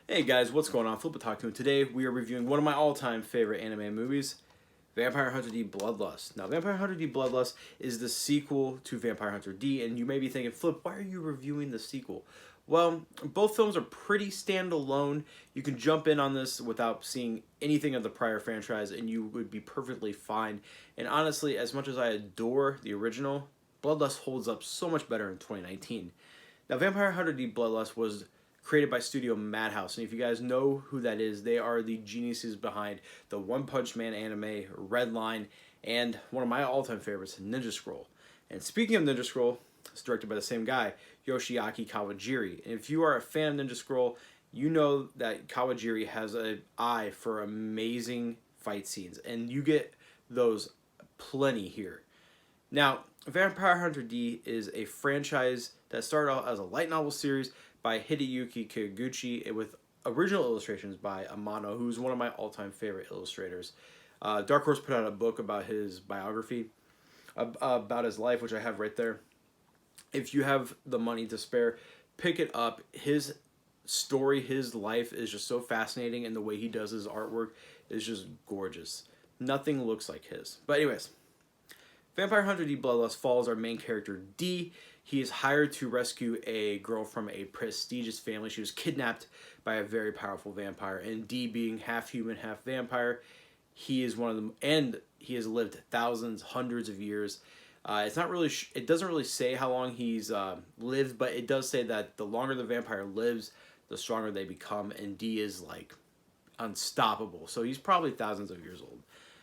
Hey guys, what's going on? Flip Talk to, and today we are reviewing one of my all-time favorite anime movies, Vampire Hunter D Bloodlust. Now, Vampire Hunter D Bloodlust is the sequel to Vampire Hunter D, and you may be thinking, Flip, why are you reviewing the sequel? Well, both films are pretty standalone. You can jump in on this without seeing anything of the prior franchise, and you would be perfectly fine. And honestly, as much as I adore the original, Bloodlust holds up so much better in 2019. Now, Vampire Hunter D Bloodlust was created by Studio Madhouse, and if you guys know who that is, they are the geniuses behind the One Punch Man anime, Red Line, and one of my all-time favorites, Ninja Scroll. And speaking of Ninja Scroll, it's directed by the same guy, Yoshiaki Kawajiri. And if you are a fan of Ninja Scroll, you know that Kawajiri has an eye for amazing fight scenes, and you get those plenty here. Now, Vampire Hunter D is a franchise that started out as a light novel series by Hideyuki Kiguchi with original illustrations by Amano, who's one of my all-time favorite illustrators. Dark Horse put out a book about his biography, about his life, which I have right there. If you have the money to spare, pick it up. His story, his life is just so fascinating, and the way he does his artwork is just gorgeous. Nothing looks like his. But anyways, Vampire Hunter D Bloodlust follows our main character, D. He is hired to rescue a girl from a prestigious family. She was kidnapped by a very powerful vampire, and D, being half human, half vampire, he is one of them, and he has lived thousands, hundreds of years. It's not really, it doesn't really say how long he's lived, but it does say that the longer the vampire lives, the stronger they become, and D is like unstoppable. So he's probably thousands of years old.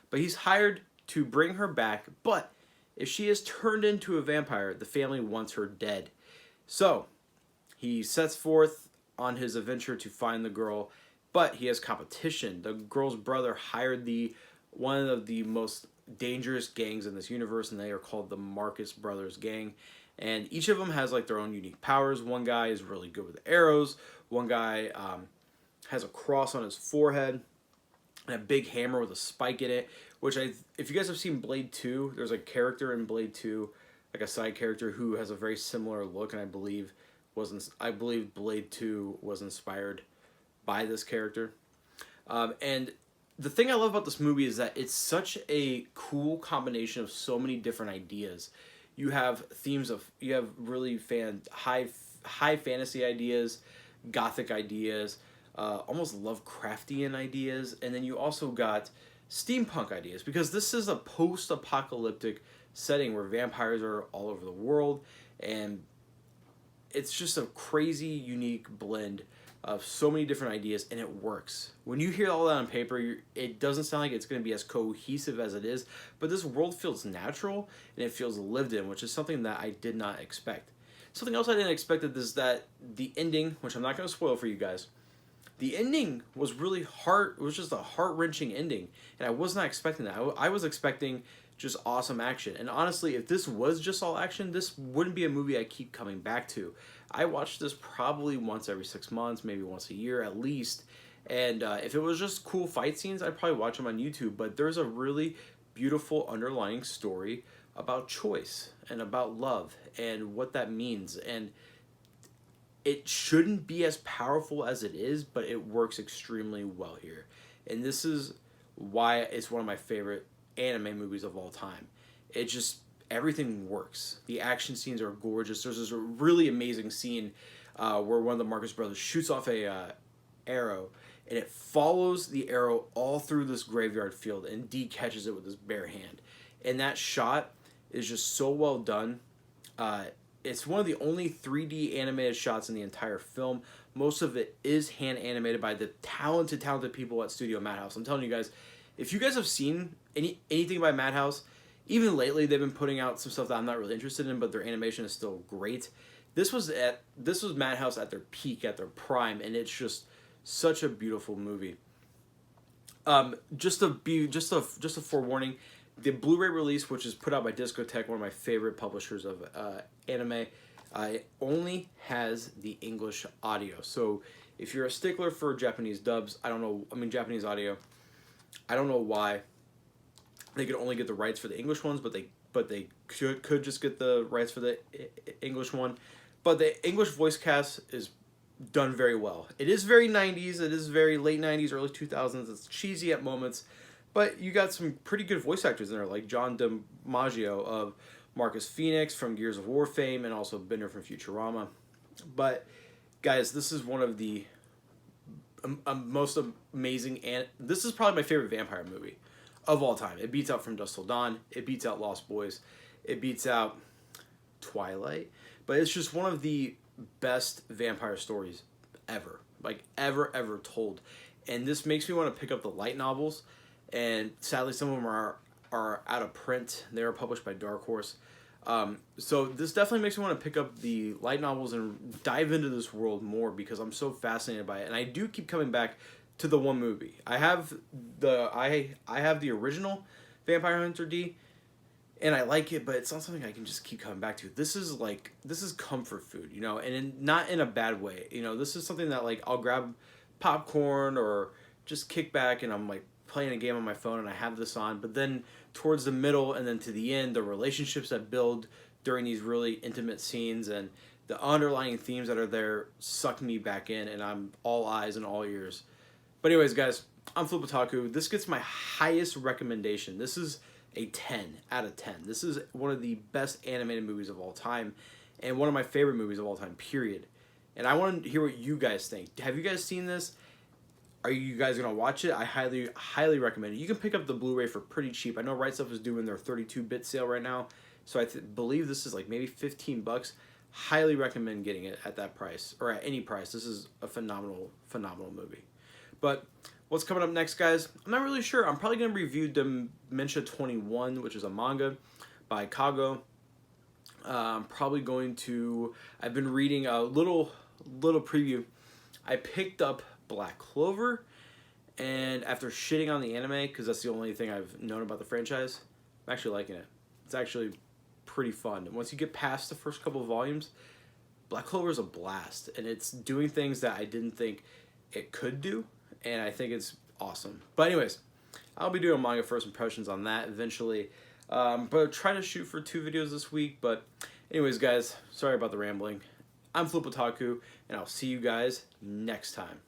But he's hired to bring her back, but if she is turned into a vampire, the family wants her dead. So, he sets forth on his adventure to find the girl, but he has competition. The girl's brother hired one of the most dangerous gangs in this universe, and they are called the Marcus Brothers Gang. And each of them has like their own unique powers. One guy is really good with arrows. One guy has a cross on his forehead and a big hammer with a spike in it, which if you guys have seen Blade 2, there's a character in Blade 2, like a side character who has a very similar look, and I believe Blade 2 was inspired by this character. And the thing I love about this movie is that it's such a cool combination of so many different ideas. You have really high fantasy ideas, gothic ideas, almost Lovecraftian ideas, and then you also got steampunk ideas, because this is a post-apocalyptic setting where vampires are all over the world, and it's just a crazy, unique blend of so many different ideas, and it works. When you hear all that on paper, it doesn't sound like it's going to be as cohesive as it is, but this world feels natural, and it feels lived in, which is something that I did not expect. Something else I didn't expect is that the ending, which I'm not going to spoil for you guys, the ending was really hard. It was just a heart-wrenching ending, and I was not expecting that. I was expecting just awesome action. And honestly, if this was just all action, this wouldn't be a movie I keep coming back to. I watch this probably once every 6 months, maybe once a year at least. And if it was just cool fight scenes, I'd probably watch them on YouTube. But there's a really beautiful underlying story about choice and about love and what that means. And it shouldn't be as powerful as it is, but it works extremely well here. And this is why it's one of my favorite anime movies of all time. It just, everything works. The action scenes are gorgeous. There's this really amazing scene where one of the Marcus brothers shoots off a arrow, and it follows the arrow all through this graveyard field, and D catches it with his bare hand. And that shot is just so well done. It's one of the only 3D animated shots in the entire film. Most of it is hand animated by the talented people at Studio Madhouse. I'm telling you guys, if you guys have seen anything by Madhouse, even lately they've been putting out some stuff that I'm not really interested in, but their animation is still great. This was Madhouse at their peak, at their prime, and it's just such a beautiful movie. Just a forewarning. The Blu-ray release, which is put out by Discotech, one of my favorite publishers of anime, only has the English audio. So if you're a stickler for Japanese dubs, Japanese audio, I don't know why they could only get the rights for the English ones, but they could just get the rights for the English one. But the English voice cast is done very well. It is very 90s, it is very late 90s, early 2000s, it's cheesy at moments, but you got some pretty good voice actors in there, like John DiMaggio of Marcus Phoenix from Gears of War fame, and also Bender from Futurama. But, guys, this is one of the most amazing, and this is probably my favorite vampire movie of all time. It beats out From Dusk Till Dawn, it beats out Lost Boys, it beats out Twilight, but it's just one of the best vampire stories ever, like ever told. And this makes me want to pick up the light novels, and sadly some of them are out of print. They are published by Dark Horse. So this definitely makes me want to pick up the light novels and dive into this world more, because I'm so fascinated by it. And I do keep coming back to the one movie. I have the original Vampire Hunter D, and I like it, but it's not something I can just keep coming back to. This is comfort food, you know, and not in a bad way. You know, this is something that, like, I'll grab popcorn or just kick back and I'm like playing a game on my phone and I have this on, but then towards the middle and then to the end, the relationships that build during these really intimate scenes and the underlying themes that are there suck me back in, and I'm all eyes and all ears. But anyways, guys, I'm Flip Otaku. This gets my highest recommendation. This is a 10 out of 10. This is one of the best animated movies of all time, and one of my favorite movies of all time, period. And I want to hear what you guys think. Have you guys seen this? Are you guys going to watch it? I highly recommend it. You can pick up the Blu-ray for pretty cheap. I know Right Stuff is doing their 32-bit sale right now, so I believe this is like maybe $15. Highly recommend getting it at that price, or at any price. This is a phenomenal movie. But what's coming up next, guys? I'm not really sure. I'm probably going to review Dementia 21, which is a manga by Kago. I'm probably going to... I've been reading a little preview. I picked up Black Clover, and after shitting on the anime, because that's the only thing I've known about the franchise, I'm actually liking it. It's actually pretty fun. And once you get past the first couple of volumes, Black Clover is a blast, and it's doing things that I didn't think it could do, and I think it's awesome. But anyways, I'll be doing manga first impressions on that eventually, but try to shoot for 2 videos this week. But anyways, guys, sorry about the rambling. I'm Flip Otaku, and I'll see you guys next time.